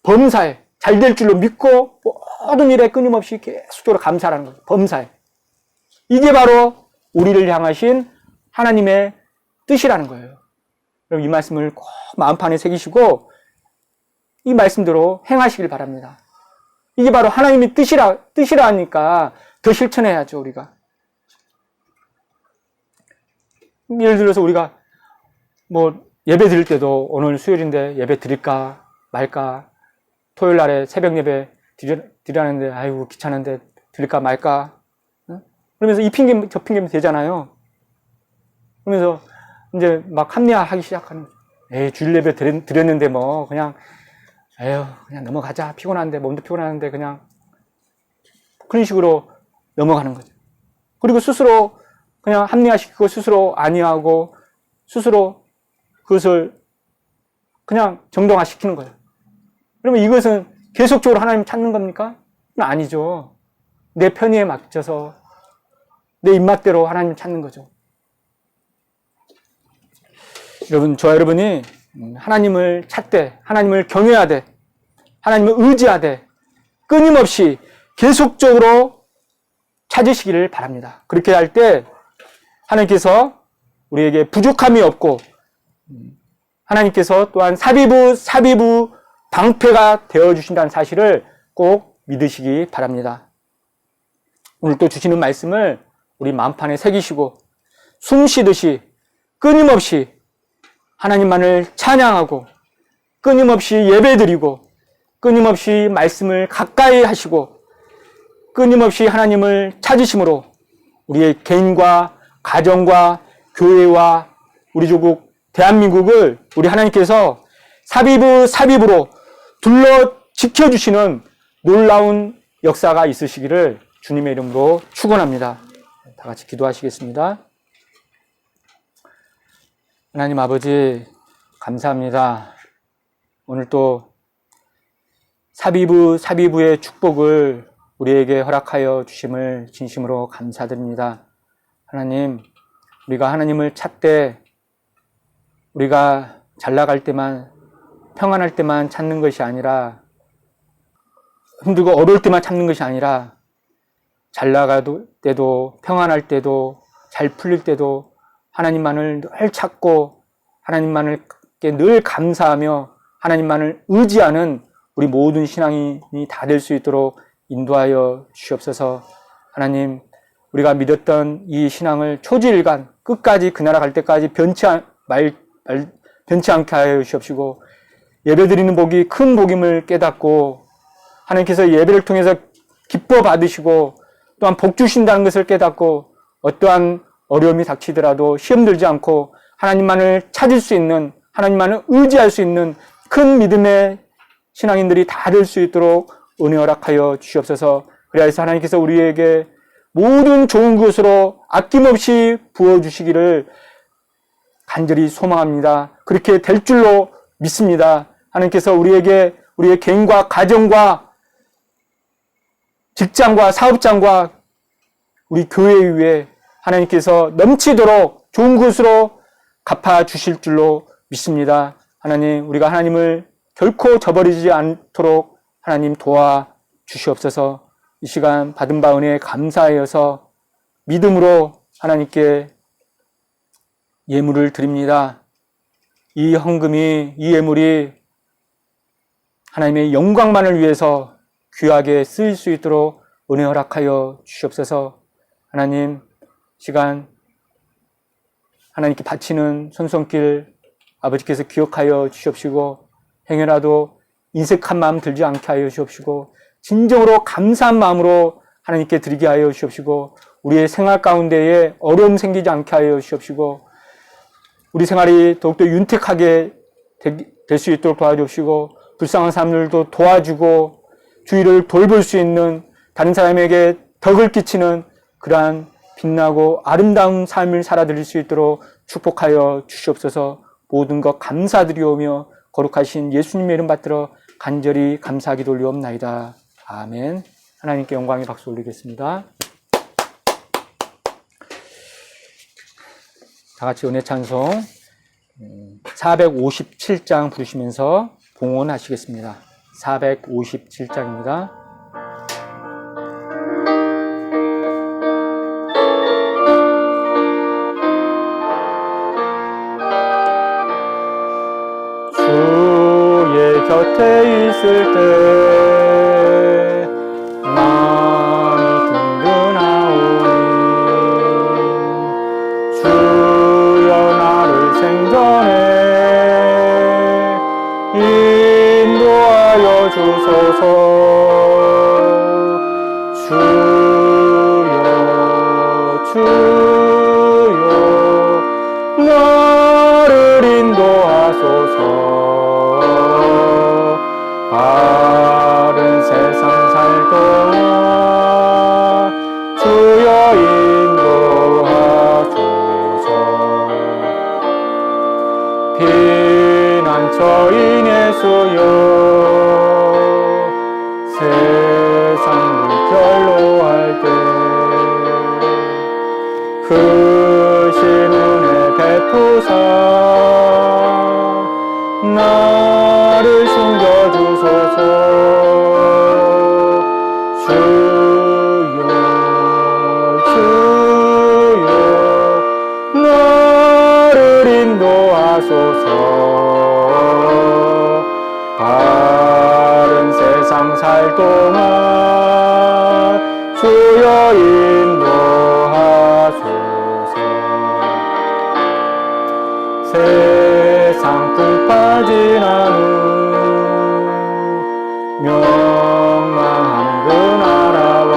범사에 잘 될 줄로 믿고 모든 일에 끊임없이 계속적으로 감사하라는 거죠. 범사에. 이게 바로 우리를 향하신 하나님의 뜻이라는 거예요. 여러분 이 말씀을 꼭 마음판에 새기시고 이 말씀대로 행하시길 바랍니다. 이게 바로 하나님의 뜻이라 하니까 더 실천해야죠, 우리가. 예를 들어서 우리가 뭐 예배 드릴 때도 오늘 수요일인데 예배 드릴까 말까, 토요일 날에 새벽 예배 드리라는데 아이고 귀찮은데 드릴까 말까, 그러면서 이 핑계 저 핑계면 되잖아요. 그러면서 이제 막 합리화하기 시작하는 거죠. 에이, 주일 예배 드렸는데 뭐 그냥 에휴 그냥 넘어가자, 피곤한데 몸도 피곤한데 그냥 그런 식으로 넘어가는 거죠. 그리고 스스로 그냥 합리화시키고 스스로 아니하고 스스로 그것을 그냥 정당화시키는 거예요. 그러면 이것은 계속적으로 하나님 찾는 겁니까? 아니죠. 내 편의에 맞춰서 내 입맛대로 하나님 찾는 거죠. 여러분, 저와 여러분이 하나님을 찾되, 하나님을 경외하되, 하나님을 의지하되, 끊임없이 계속적으로 찾으시기를 바랍니다. 그렇게 할 때 하나님께서 우리에게 부족함이 없고 하나님께서 또한 사비부 방패가 되어주신다는 사실을 꼭 믿으시기 바랍니다. 오늘 또 주시는 말씀을 우리 마음판에 새기시고 숨 쉬듯이 끊임없이 하나님만을 찬양하고 끊임없이 예배드리고 끊임없이 말씀을 가까이 하시고 끊임없이 하나님을 찾으심으로 우리의 개인과 가정과 교회와 우리 조국 대한민국을 우리 하나님께서 사비부로 둘러 지켜주시는 놀라운 역사가 있으시기를 주님의 이름으로 축원합니다. 다 같이 기도하시겠습니다. 하나님 아버지 감사합니다. 오늘 또 사비부의 축복을 우리에게 허락하여 주심을 진심으로 감사드립니다. 하나님, 우리가 하나님을 찾되 우리가 잘 나갈 때만 평안할 때만 찾는 것이 아니라 힘들고 어려울 때만 찾는 것이 아니라 잘 나갈 때도 평안할 때도 잘 풀릴 때도 하나님만을 늘 찾고 하나님만을 늘 감사하며 하나님만을 의지하는 우리 모든 신앙이 다 될 수 있도록 인도하여 주시옵소서. 하나님, 우리가 믿었던 이 신앙을 초지일간 끝까지 그 나라 갈 때까지 변치 않게 하여 주시옵시고 예배드리는 복이 큰 복임을 깨닫고 하나님께서 예배를 통해서 기뻐 받으시고 또한 복 주신다는 것을 깨닫고 어떠한 어려움이 닥치더라도 시험 들지 않고 하나님만을 찾을 수 있는, 하나님만을 의지할 수 있는 큰 믿음의 신앙인들이 다 될 수 있도록 은혜 허락하여 주시옵소서. 그래서 하나님께서 우리에게 모든 좋은 것으로 아낌없이 부어주시기를 간절히 소망합니다. 그렇게 될 줄로 믿습니다. 하나님께서 우리에게 우리의 개인과 가정과 직장과 사업장과 우리 교회 위에 하나님께서 넘치도록 좋은 것으로 갚아주실 줄로 믿습니다. 하나님, 우리가 하나님을 결코 저버리지 않도록 하나님 도와주시옵소서. 이 시간 받은 바 은혜에 감사하여서 믿음으로 하나님께 예물을 드립니다. 이 헌금이, 이 예물이 하나님의 영광만을 위해서 귀하게 쓰일 수 있도록 은혜 허락하여 주시옵소서. 하나님 시간 하나님께 바치는 손손길 아버지께서 기억하여 주시옵시고 행여라도 인색한 마음 들지 않게 하여 주옵시고 진정으로 감사한 마음으로 하나님께 드리게 하여 주옵시고 우리의 생활 가운데에 어려움 생기지 않게 하여 주옵시고 우리 생활이 더욱더 윤택하게 될 수 있도록 도와주옵시고 불쌍한 사람들도 도와주고 주위를 돌볼 수 있는 다른 사람에게 덕을 끼치는 그러한 빛나고 아름다운 삶을 살아드릴 수 있도록 축복하여 주시옵소서. 모든 것 감사드리오며 거룩하신 예수님의 이름 받들어 간절히 감사하기 돌리옵나이다. 아멘. 하나님께 영광의 박수 올리겠습니다. 다 같이 은혜 찬송 457장 부르시면서 봉헌하시겠습니다. 457장입니다. 주의 곁에 있을 때 마음이 든든하오니 주여 나를 생전에 인도하여 주소서. 주여 나를 인도하소서. 바른 세상 살 동안 주여 인도하소서. 피난처인 예수여 세상 물결로 할 때 크신 은혜 베푸사 나를 숨겨주소서. 주여 나를 인도하소서. 바른 세상 살 동안 주여 인도하소서. 세상 풍 빠진 한우 명망하는 그 나라와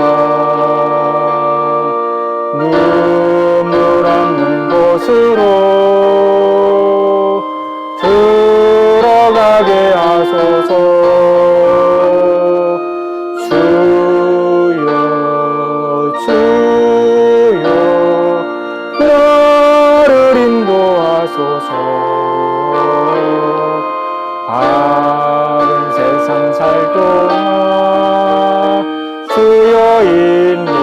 눈물 없는 곳으로 들어가게 하소서. 주여 나를 인도하소서. 바른 세상 살 동안 주여 인도하소서.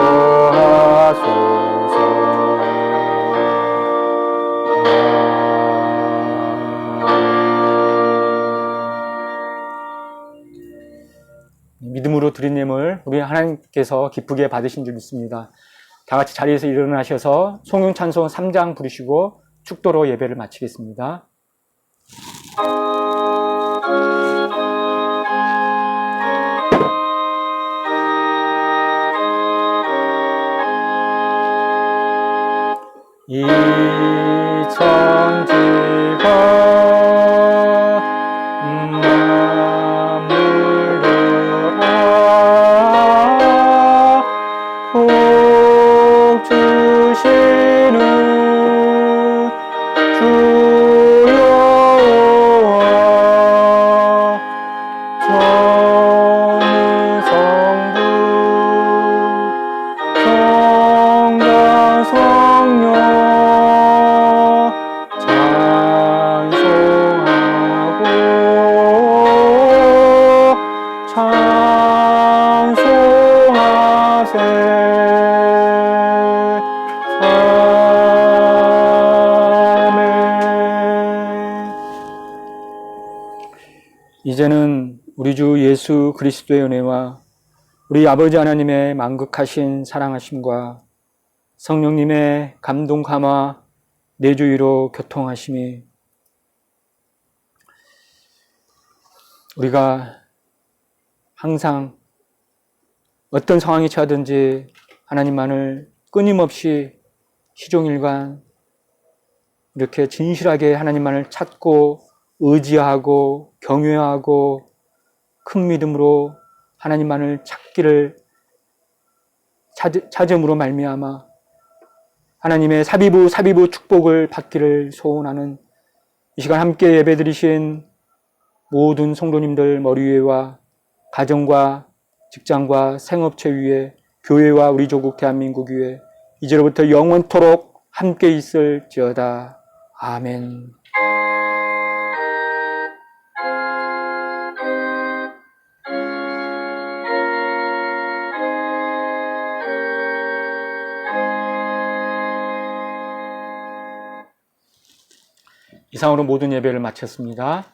믿음으로 드린 예물 우리 하나님께서 기쁘게 받으신 줄 믿습니다. 다 같이 자리에서 일어나셔서 송영 찬송 3장 부르시고 축도로 예배를 마치겠습니다. 이 천지가 만물들아 복 주시는 주여와 성성부 성자 성령 이제는 우리 주 예수 그리스도의 은혜와 우리 아버지 하나님의 만극하신 사랑하심과 성령님의 감동 감화 내주위로 교통하심이 우리가 항상 어떤 상황이 처하든지 하나님만을 끊임없이 시종일관 이렇게 진실하게 하나님만을 찾고 의지하고 경외하고 큰 믿음으로 하나님만을 찾음으로 말미암아 하나님의 사비부 축복을 받기를 소원하는 이 시간 함께 예배드리신 모든 성도님들 머리 위에와 가정과 직장과 생업체 위에 교회와 우리 조국 대한민국 위에 이제로부터 영원토록 함께 있을지어다. 아멘. 이상으로 모든 예배를 마쳤습니다.